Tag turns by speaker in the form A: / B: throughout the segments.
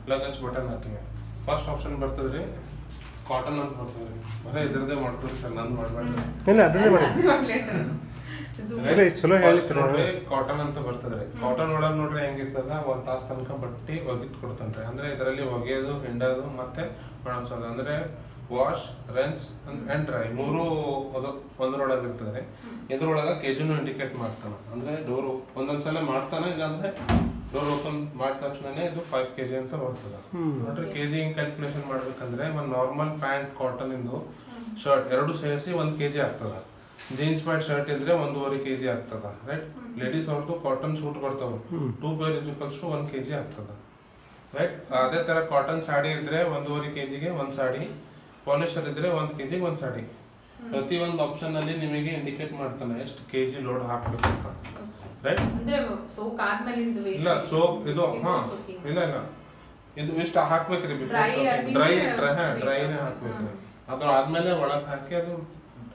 A: Plug ಹಚ್ಚಿ button ಹಾಕಿವಿ. First option ಬರ್ತದ್ರಿ ಕಾಟನ್ ಅಂತ ಬರ್ತದ್ರಿ. ಬರೀ ಇದ್ರದ್ದೇ ಮಾಡ್ತೀವಿ ಸರ್, ನಂದು ಮಾಡಬೇಡ್ರಿ. ಇಲ್ಲ ಅದನ್ನೇ ಮಾಡಿ ಚಲೋ ಹೇಳ್ತೀರಿ ನೋಡ್ರಿ. ಕಾಟನ್ ಅಂತ ಬರ್ತದ್ರಿ. ಕಾಟನ್ ಒಳಗೆ ನೋಡ್ರಿ ಹೆಂಗಿರ್ತದ, 1 ತಾಸು ತನಕ ಬಟ್ಟಿ ಒಗಿದ್ ಕೊಡ್ತಾನ್ರಿ. ಅಂದ್ರೆ ಇದರಲ್ಲಿ ಒಗೆಯೋದು, ಹಿಂಡೋದು ಮತ್ತೆ ಒಣಗ್ಸೋದು, ಅಂದ್ರೆ ವಾಶ್, ರೆನ್ಸ್ ಅಂಡ್ ಡ್ರೈ ಮೂರು ಒಂದ್ರೊಳಗೆ ಇರ್ತದ್ರಿ. ಇದ್ರೊಳಗ ಕೆಜಿನೂ ಇಂಡಿಕೇಟ್ ಮಾಡ್ತಾನ. ಅಂದ್ರೆ ಡೋರ್ ಒಂದೊಂದ್ಸಲ ಮಾಡ್ತಾನ, ಇಲ್ಲಾಂದ್ರೆ ಡೋರ್ ಓಪನ್ ಮಾಡಿದ ತಕ್ಷಣನೇ ಇದು 5 kg ಅಂತ ಬರ್ತದ ನೋಡ್ರಿ. ಕೆಜಿ ಹಿಂಗ್ ಕ್ಯಾಲ್ಕುಲೇಷನ್ ಮಾಡ್ಬೇಕಂದ್ರೆ ಒಂದ್ ನಾರ್ಮಲ್ ಪ್ಯಾಂಟ್ ಕಾಟನ್ ಇಂದು ಶರ್ಟ್ ಎರಡು ಸೇರಿಸಿ 1 kg ಆಗ್ತದ. ಜೀನ್ಸ್ ಪ್ಯಾಂಟ್ ಶರ್ಟ್ ಇದ್ರೆ 1.5 kg ಆಗ್ತದ, ರೈಟ್. ಲೇಡೀಸ್ ಅವ್ರದ್ದು ಕಾಟನ್ ಸೂಟ್ ಬರ್ತಾವ, 2 pair = 1 kg ಆಗ್ತದ, ರೈಟ್. ಅದೇ ತರ ಕಾಟನ್ ಸಾಡಿ ಇದ್ರೆ 1.5 kg ಗೆ 1 ಸಾಡಿ, ಪಾಲಿಸ್ಟರ್ ಇದ್ರೆ 1 kg ಗೆ 1 ಸಾಡಿ. ಪ್ರತಿ ಒಂದು ಆಪ್ಷನ್ ಅಲ್ಲಿ ನಿಮಗೆ ಇಂಡಿಕೇಟ್ ಮಾಡ್ತಾನೆ ಎಷ್ಟು ಕೆಜಿ ಲೋಡ್ ಹಾಕ್ಬೇಕು ಅಂತ, ರೈಟ್.
B: ಅಂದ್ರೆ ಸೋಕ್ ಆದ್ಮೇಲಿಂದ
A: ಇಲ್ಲ ಸೋಕ್ ಇದು ಇಲ್ಲ ಇದು ಇಷ್ಟ ಹಾಕ್ಬೇಕ್ರಿ. ಬಿಫೋರ್ ಡ್ರೈನೇ ಹಾಕ್ಬೇಕ್ರಿ. ಅದ್ರ ಆದ್ಮೇಲೆ ಒಳಗ್ ಹಾಕಿ ಅದು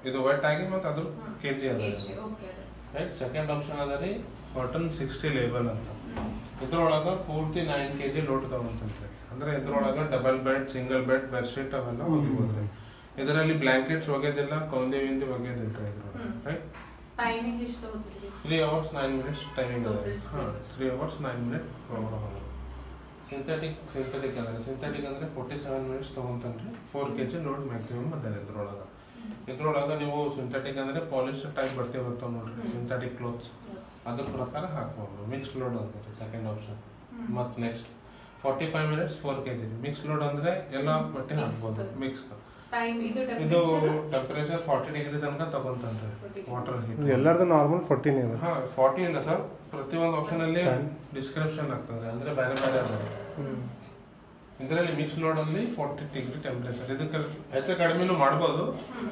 A: ಇದು ವೆಟ್ ಆಗಿ ಮತ್ತೆ ಅದ್ರ ಕೆಜಿ ಅದ, ರೈಟ್. ಸೆಕೆಂಡ್ ಆಪ್ಷನ್ ಅದರಿ ಕಾಟನ್ 60 ಲೇಬಲ್ ಅಂತ. ಇದ್ರೊಳಗ ಪೂರ್ತಿ 9 kg ಲೋಡ್ ತಗೊಂತಂತ್ರಿ. ಅಂದ್ರೆ ಇದ್ರೊಳಗ double bed, single bed, bed sheet ಅವೆಲ್ಲ ಹೋಗಿಬೋದ್ರಿ. ಇದರಲ್ಲಿ ಬ್ಲಾಂಕೆಟ್ಸ್ ಒಗೆದಿಲ್ಲ, ಕೌಂದಿ ವಿಂದಿ ಒಗೆದಿಲ್ರಿ ಇದ್ರೊಳಗ, ರೈಟ್.
B: ಟೈಮಿಂಗ್ ಎಷ್ಟು ತಗೋತೀರಿ?
A: 3 hours 9 minutes ಟೈಮಿಂಗ್ ಅದ. 3 hours 9 minutes ಸಿಂಥೆಟಿಕ್ ಅಂದ್ರೆ 47 minutes ತಗೊಂತಾನ್ರಿ. 4 kg ಲೋಡ್ ಮ್ಯಾಕ್ಸಿಮಮ್ ಅದ ಇದ್ರೊಳಗ. ಇದ್ರೊಳಗ ನೀವು ಸಿಂಥೆಟಿಕ್ ಅಂದ್ರೆ ಪಾಲಿಸ್ಟರ್ ಟೈಪ್ ಬಟ್ಟೆ ಬರ್ತಾವ ನೋಡ್ರಿ, ಸಿಂಥೆಟಿಕ್ ಕ್ಲೋತ್ಸ್, ಅದ್ರ ಪ್ರಕಾರ ಹಾಕ್ಬೋದು. ಮಿಕ್ಸ್ ಲೋಡ್ ಅಂದ್ರೆ ಸೆಕೆಂಡ್ ಆಪ್ಷನ್. ಮತ್ next 45 minutes 4 kg mix load ಅಂದ್ರೆ ಎಲ್ಲಾ ಬಟ್ಟೆ ಹಾಕ್ಬೋದು. ಮಿಕ್ಸ್ ಇದು ಟೆಂಪರೇಚರ್ 40 ಡಿಗ್ರಿ ತನಕ ತಗೊಂತಾನ್ರಿ. ವಾಟರ್ ಹೀಟ್ ಎಲ್ಲರದು ನಾರ್ಮಲ್ 14 ಇದೆ. 40 ಇಲ್ಲ ಸರ್, ಪ್ರತಿಯೊಂದು ಆಪ್ಷನ್ ಅಲ್ಲಿ ಡಿಸ್ಕ್ರಿಪ್ಷನ್ ಆಗ್ತದೆ, ಅಂದ್ರೆ ಬೇರೆ ಬೇರೆ ಅದ. ಇದರಲ್ಲಿ ಮಿಕ್ಸ್ ಲೋಡ್ ಅಲ್ಲಿ 40 ಡಿಗ್ರಿ ಟೆಂಪರೇಚರ್. ಇದಕ್ಕೆ ಹೆಚ್ಚು ಕಡಿಮೆನೂ ಮಾಡ್ಬೋದು.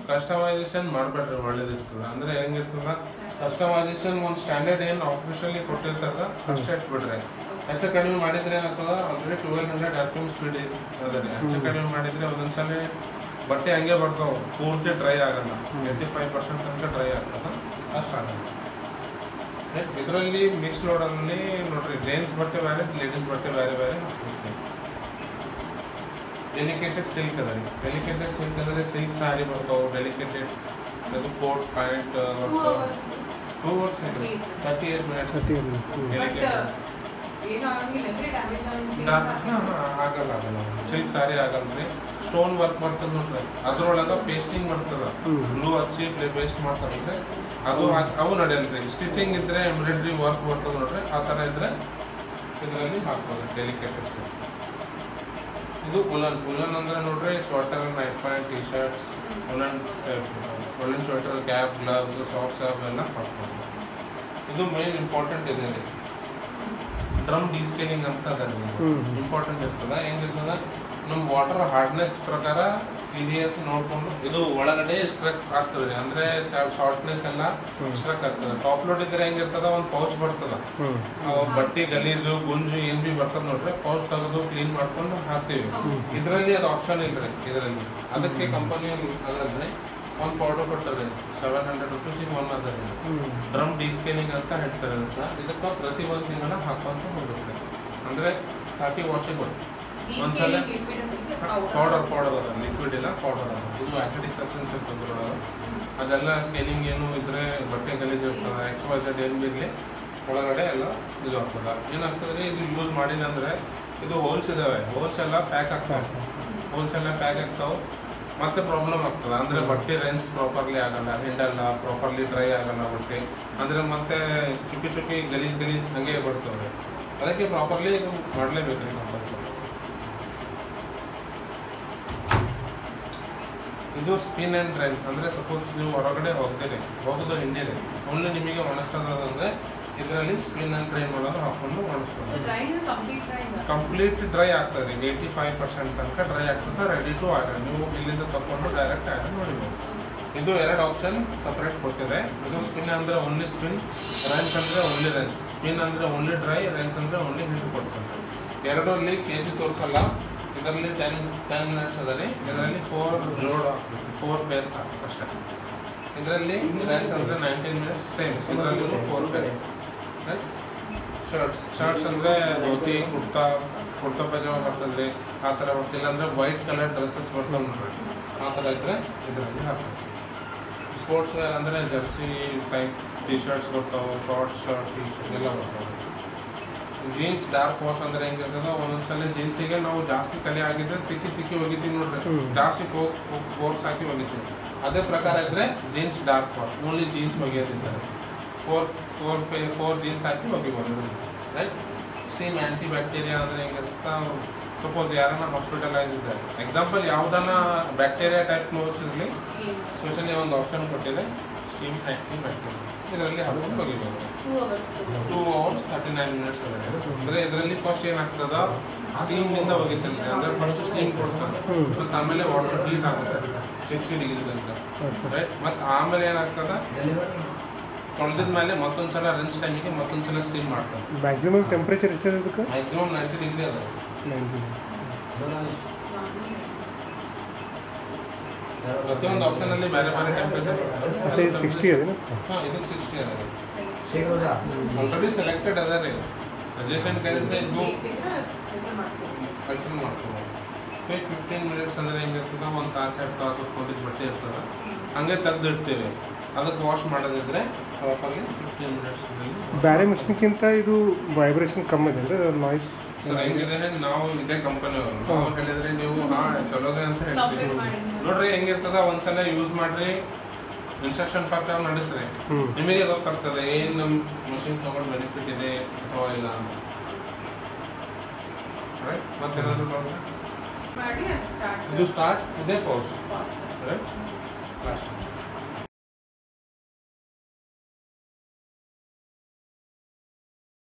A: ಕಸ್ಟಮೈಸೇಷನ್ ಮಾಡ್ಬೇಡ್ರಿ, ಒಳ್ಳೇದಿರ್ತದೆ. ಅಂದ್ರೆ ಹೆಂಗಿರ್ತದ, ಕಸ್ಟಮೈಸೇಷನ್ ಒಂದು ಸ್ಟ್ಯಾಂಡರ್ಡ್ ಏನು ಆಫಿಷಿಯಲಿ ಕೊಟ್ಟಿರ್ತದ ಅಷ್ಟೇ ಇಟ್ಬಿಡ್ರಿ. ಹೆಚ್ಚು ಕಡಿಮೆ ಮಾಡಿದ್ರೆ ಏನಾಗ್ತದ, ಆಲ್ರೆಡಿ 1200 RPM ಸ್ಪೀಡ್ ಅದ ರೀ. ಹೆಚ್ಚು ಕಡಿಮೆ ಮಾಡಿದ್ರೆ ಒಂದೊಂದ್ಸಲ ಬಟ್ಟೆ ಹಂಗೆ ಬರ್ತಾವ, ಪೂರ್ತಿ ಡ್ರೈ ಆಗಲ್ಲ. 85% ತನಕ ಡ್ರೈ ಆಗ್ತದ, ಅಷ್ಟು ಆಗಲ್ಲ. ಇದರಲ್ಲಿ ಮಿಕ್ಸ್ ಲೋಡಲ್ಲಿ ನೋಡ್ರಿ, ಜೆಂಟ್ಸ್ ಬಟ್ಟೆ ಬೇರೆ, ಲೇಡೀಸ್ ಬಟ್ಟೆ ಬೇರೆ ಬೇರೆ ಹಾಕ್ಬೇಕು. ಡೆಲಿಕೇಟೆಡ್ ಸಿಲ್ಕ್ ಅದ ರೀ. ಡೆಲಿಕೇಟೆಡ್ ಸಿಲ್ಕ್ ಅಂದರೆ ಸಿಲ್ಕ್ ಸಾರಿ ಬರ್ತಾವೆ, ಡೆಲಿಕೇಟೆಡ್ ಅದು ಕೋಟ್ ಪ್ಯಾಂಟ್ 2 hours 38 minutes ಆಗಲ್ಲ. ಸಿಲ್ಕ್ ಸಾರಿ ಆಗಲ್ರಿ. ಸ್ಟೋನ್ ವರ್ಕ್ ಬರ್ತದ ನೋಡ್ರಿ, ಅದ್ರೊಳಗ ಪೇಸ್ಟಿಂಗ್ ಬರ್ತದ, ಗ್ಲೂ ಹಚ್ಚಿ ಪೇಸ್ಟ್ ಮಾಡ್ತಾರಲ್ರಿ, ಅದು ಅವು ನಡೆಯಲ್ರಿ. ಸ್ಟಿಚಿಂಗ್ ಇದ್ರೆ ಎಂಬ್ರಾಯ್ಡ್ರಿ ವರ್ಕ್ ಬರ್ತದ ನೋಡ್ರಿ, ಆ ತರ ಇದ್ರೆ ಇದರಲ್ಲಿ ಹಾಕ್ಬೋದು ಡೆಲಿಕೇಟೆಡ್ ಸಿಲ್ಕ್. ಇದು ಉಲನ್ ಅಂದ್ರೆ ನೋಡ್ರಿ, sweater, night pant, T shirts, woollen sweater, cap, gloves, socks ಅವೆಲ್ಲ ಹಾಕ್ಬೋದು. ಇದು ಮೇನ್ ಇಂಪಾರ್ಟೆಂಟ್ ಇದೆ ರೀ. ಡ್ರಮ್ ಡಿಸ್ಕೇಲಿಂಗ್ ಅಂತ ಅದರಲ್ಲಿ ಇಂಪಾರ್ಟೆಂಟ್ ಇರ್ತದ. ಹೆಂಗಿರ್ತದ, ನಮ್ಮ ವಾಟರ್ ಹಾರ್ಡ್ನೆಸ್ ಪ್ರಕಾರ TDS ನೋಡ್ಕೊಂಡು ಇದು ಒಳಗಡೆ ಸ್ಟ್ರಕ್ ಆಗ್ತದೆ, ಅಂದ್ರೆ ಶಾರ್ಟ್ನೆಸ್ ಎಲ್ಲ ಸ್ಟ್ರಕ್ ಆಗ್ತದೆ. ಟಾಪ್ ಲೋಡ್ ಇದ್ರೆ ಹೆಂಗಿರ್ತದ, ಒಂದು ಪೌಚ್ ಬರ್ತದ, ಬಟ್ಟಿ ಗಲೀಜು ಗುಂಜು ಏನ್ ಬಿ ಬರ್ತದ ನೋಡ್ರಿ, ಪೌಚ್ ತೆಗೆದು ಕ್ಲೀನ್ ಮಾಡ್ಕೊಂಡು ಹಾಕ್ತಿವಿ. ಇದರಲ್ಲಿ ಅದು ಆಪ್ಷನ್ ಇಲ್ರಿ. ಇದರಲ್ಲಿ ಅದಕ್ಕೆ ಕಂಪನಿ ಅದರಲ್ಲಿ ಒಂದು ಪೌಡರ್ ಕೊಟ್ಟರೆ 700 rupees ಒಂದು ಅದ ಡ್ರಮ್ ಡಿಸ್ಕೇಲಿಂಗ್ ಅಂತ ಹೇಳ್ತಾರೆ. ಇದಕ್ಕೆ ಪ್ರತಿ 1 ತಿಂಗಳ ಹಾಕೊಂತ ಹೋಗುತ್ತೆ. ಅಂದ್ರೆ 30 ವಾಶಿಗೆ ಒಂದ್ಸಲ ಪೌಡರ್ ಅದ, ಲಿಕ್ವಿಡ್ ಇಲ್ಲ ಪೌಡರ್ ಅದ. ಇದು ಆಸಿಡಿಕ್ ಸಬ್ಸ್ಟೆನ್ಸ್ ಇರ್ತದೆ ಒಳಗೆ. ಅದೆಲ್ಲ ಸ್ಕೇಲಿಂಗ್ ಏನು ಇದ್ರೆ ಬಟ್ಟೆ ಗಲೀಜು ಇರ್ತದೆ, XYZ ಏನು ಇರಲಿ ಒಳಗಡೆ ಎಲ್ಲ ಇದು ಆಗ್ತದೆ. ಏನಾಗ್ತದೆ ಇದು ಯೂಸ್ ಮಾಡಿಲ್ಲ ಅಂದರೆ ಇದು ಹೋಲ್ಸ್ ಇದಾವೆ, ಹೋಲ್ಸ್ ಎಲ್ಲ ಪ್ಯಾಕ್ ಆಗ್ತಾವೆ, ಮತ್ತೆ ಪ್ರಾಬ್ಲಮ್ ಆಗ್ತದೆ. ಅಂದರೆ ಬಟ್ಟೆ ರೆನ್ಸ್ ಪ್ರಾಪರ್ಲಿ ಆಗಲ್ಲ, ಹಿಂಡಲ್ಲ, ಪ್ರಾಪರ್ಲಿ ಡ್ರೈ ಆಗಲ್ಲ ಬಟ್ಟೆ. ಅಂದರೆ ಮತ್ತೆ ಚುಕ್ಕಿ ಗಲೀಜ್ ಹಂಗೆ ಬರ್ತವೆ. ಅದಕ್ಕೆ ಪ್ರಾಪರ್ಲಿ ಇದು ಮಾಡಲೇಬೇಕು ರೀ ಕಂಪಲ್ಸರಿ. ಇದು ಸ್ಪಿನ್ ಆ್ಯಂಡ್ ಡ್ರೈ. ಅಂದರೆ ಸಪೋಸ್ ನೀವು ಹೊರಗಡೆ ಹೋಗೋದು ಹಿಂಡೇನೆ ಓನ್ಲಿ ನಿಮಗೆ ಒಣಗ್ಸೋದಂದರೆ ಇದರಲ್ಲಿ ಸ್ಪಿನ್ ಆ್ಯಂಡ್ ಡ್ರೈ ಮಾಡೋದು ಹಾಕೊಂಡು ಒಣಗಿಸ್ಬೋದು. ಕಂಪ್ಲೀಟ್ ಡ್ರೈ ಆಗ್ತದೆ, 85% ತನಕ ಡ್ರೈ ಆಗ್ತದೆ. Ready to iron. ನೀವು ಇಲ್ಲಿಂದ ತಗೊಂಡು ಡೈರೆಕ್ಟ್ ಐರನ್ ನೋಡಿಬೋದು. ಇದು 2 ಆಪ್ಷನ್ ಸಪ್ರೇಟ್ ಕೊಟ್ಟಿದೆ. ಇದು ಸ್ಪಿನ್ ಅಂದರೆ ಓನ್ಲಿ ಸ್ಪಿನ್, ರೆನ್ಸ್ ಅಂದರೆ ಓನ್ಲಿ ರೆನ್ಸ್. ಸ್ಪಿನ್ ಅಂದರೆ ಓನ್ಲಿ ಡ್ರೈ, ರೆನ್ಸ್ ಅಂದರೆ ಓನ್ಲಿ ಹಿಂಡ್ ಕೊಡ್ತದೆ. ಎರಡರಲ್ಲಿ KG ತೋರಿಸಲ್ಲ. ಇದರಲ್ಲಿ 10 ಮಿನಿಟ್ಸ್ ಅದ ರೀ. ಇದರಲ್ಲಿ 4 ಪೇರ್ಸ್ ಅಷ್ಟೇ. ಇದರಲ್ಲಿ ರೆನ್ಸ್ ಅಂದರೆ 19 ಮಿನಿಟ್ಸ್ ಸೇಮ್. ಇದರಲ್ಲಿ 4 ಪೇರ್ಸ್. ಶರ್ಟ್ಸ್ ಅಂದರೆ ಧೋತಿ, ಕುರ್ತಾ ಪೈಜಾಮ ಬರ್ತದೆ ರೀ. ಆ ಥರ ಬರ್ತಿಲ್ಲ ಅಂದರೆ ವೈಟ್ ಕಲರ್ ಡ್ರೆಸ್ಸಸ್ ಬರ್ತವೆ ನೋಡ್ರಿ, ಆ ಥರ ಇದ್ದರೆ ಇದರಲ್ಲಿ ಹಾಕ್ತಾರೆ. ಸ್ಪೋರ್ಟ್ಸ್ ವೇರ್ ಅಂದರೆ ಜರ್ಸಿ ಟೈಪ್ ಟಿ ಶರ್ಟ್ಸ್ ಬರ್ತಾವೆ, ಶಾರ್ಟ್ಸ್ ಶರ್ಟ್ ಟಿ ಶರ್ಟ್ ಎಲ್ಲ ಬರ್ತಾವೆ. ಜೀನ್ಸ್ ಡಾರ್ಕ್ ವಾಶ್ ಅಂದರೆ ಹೆಂಗಿರ್ತದೆ, ಒಂದೊಂದ್ಸಲ ಜೀನ್ಸಿಗೆ ನಾವು ಜಾಸ್ತಿ ಕಲೆ ಆಗಿದ್ರೆ ತಿಕ್ಕಿ ಒಗಿತೀವಿ ನೋಡ್ರಿ, ಜಾಸ್ತಿ ಫೋರ್ಸ್ ಹಾಕಿ ಒಗಿತೀವಿ. ಅದೇ ಪ್ರಕಾರ ಇದ್ದರೆ jeans dark wash, only jeans ಒಗೆಯೋದಿದ್ದಾರೆ. 4 ಜೀನ್ಸ್ ಹಾಕಿ ಒಗಿಬೋದು ರೈಟ್. ಸ್ಟೀಮ್ ಆ್ಯಂಟಿ ಬ್ಯಾಕ್ಟೀರಿಯಾ ಅಂದರೆ ಹೆಂಗಿರುತ್ತೆ, ಸಪೋಸ್ ಯಾರನ್ನ ಹಾಸ್ಪಿಟಲೈಸ್ ಇದ್ದಾರೆ, ಎಕ್ಸಾಂಪಲ್ ಯಾವುದನ್ನ ಬ್ಯಾಕ್ಟೀರಿಯಾ ಟೈಪ್ ಕ್ಲೋತ್ಸ್ ಇರಲಿ, ಸ್ಪೆಷಲಿ ಒಂದು ಆಪ್ಷನ್ ಕೊಟ್ಟಿದೆ ಸ್ಟೀಮ್ ಆ್ಯಂಟಿ ಬ್ಯಾಕ್ಟೀರಿಯಾ. ಇದರಲ್ಲಿ ಹಾಕೊಂಡು ಒಗಿಬೋದು. 2 hours 39 minutes ಅಂದರೆ ಇದರಲ್ಲಿ ಫಸ್ಟ್ ಏನಾಗ್ತದ, ಸ್ಟೀಮ್ನಿಂದ ಒಗಿತಾರೆ. ಅಂದರೆ ಫಸ್ಟ್ ಸ್ಟೀಮ್ ಕೊಡ್ತಾರೆ, ಮತ್ತು ಆಮೇಲೆ ವಾಟರ್ ಹೀಟ್ ಆಗುತ್ತೆ 60 ಡಿಗ್ರಿ ತನಕ ರೈಟ್. ಮತ್ತು ಆಮೇಲೆ ಏನಾಗ್ತದ, ತೊಳೆದಿದ್ಮೇಲೆ ಮತ್ತೊಂದ್ಸಲ ರೆನ್ಸ್ ಟೈಮಿಗೆ ಮತ್ತೊಂದ್ಸಲ ಸ್ಟೀಮ್ ಮಾಡ್ತಾರೆ.
C: ಮ್ಯಾಕ್ಸಿಮಮ್ ಟೆಂಪ್ರೇಚರ್ ಎಷ್ಟಿದೆ ಅದಕ್ಕೆ?
A: ಮ್ಯಾಕ್ಸಿಮಮ್ 90 ಡಿಗ್ರಿ ಅದ. ಪ್ರತಿಯೊಂದು ಆಪ್ಷನಲ್ಲಿ ಬೇರೆ ಟೆಂಪ್ರೇಚರ್.
C: 60 ಅದೇನು?
A: ಹಾಂ, ಇದಕ್ಕೆ 60 ಅದ. ಆಲ್ರೆಡಿ ಸೆಲೆಕ್ಟೆಡ್ ಅದ ರೀ. ಸಜೆಷನ್ ಕೇಳಿದ್ರೆ ಇದು ಅಲ್ಟರ್ ಮಾಡ್ಕೋಬೋದು. 15 ಮಿನಿಟ್ಸ್ ಅಂದರೆ ಹೆಂಗಿರ್ತದೆ, 1 ತಾಸು 2 ತಾಸು ಹೊತ್ಕೊಂಡಿದ್ದು ಬಟ್ಟೆ ಇರ್ತದೆ, ಹಂಗೆ ತೆಗೆದಿಡ್ತೇವೆ. ಅದಕ್ಕೆ ವಾಶ್ ಮಾಡೋದಿದ್ರೆ ಪ್ರಾಪರ್ಲಿ 15 ಮಿನಿಟ್ಸ್.
C: ಬೇರೆ ಮಿಷಿನ್ಗಿಂತ ಇದು ವೈಬ್ರೇಷನ್ ಕಮ್ಮಿ ಇದೆ ಅಂದರೆ ನಾಯ್ಸ್.
A: ಸರ್ ಹೆಂಗಿದೆ, ನಾವು ಇದೇ ಕಂಪನಿಯವರು, ನಾವು ಹೇಳಿದ್ರೆ ನೀವು ಚಲೋದೇ ಅಂತ ಹೇಳ್ತೀವಿ ನೋಡ್ರಿ. ಹೆಂಗಿರ್ತದ, ಒಂದ್ಸಲ ಯೂಸ್ ಮಾಡ್ರಿ, ಇನ್ಸ್ಟ್ರಕ್ಷನ್ ಪ್ರಕಾರ ನಡೆಸ್ರಿ, ನಿಮಗೆ ಗೊತ್ತಾಗ್ತದೆ ಏನು ನಮ್ಮ ಮಷಿನ್ ತಗೊಂಡು ಬೆನಿಫಿಟ್ ಇದೆ ಅಥವಾ ಇಲ್ಲ ಅಂತ. ರೈಟ್. ಮತ್ತೇನಾದ್ರು ಇದು ಸ್ಟಾರ್ಟ್, ಇದೇ ಪೌಸ್ ರೈಟ್. ಲಾಸ್ಟ್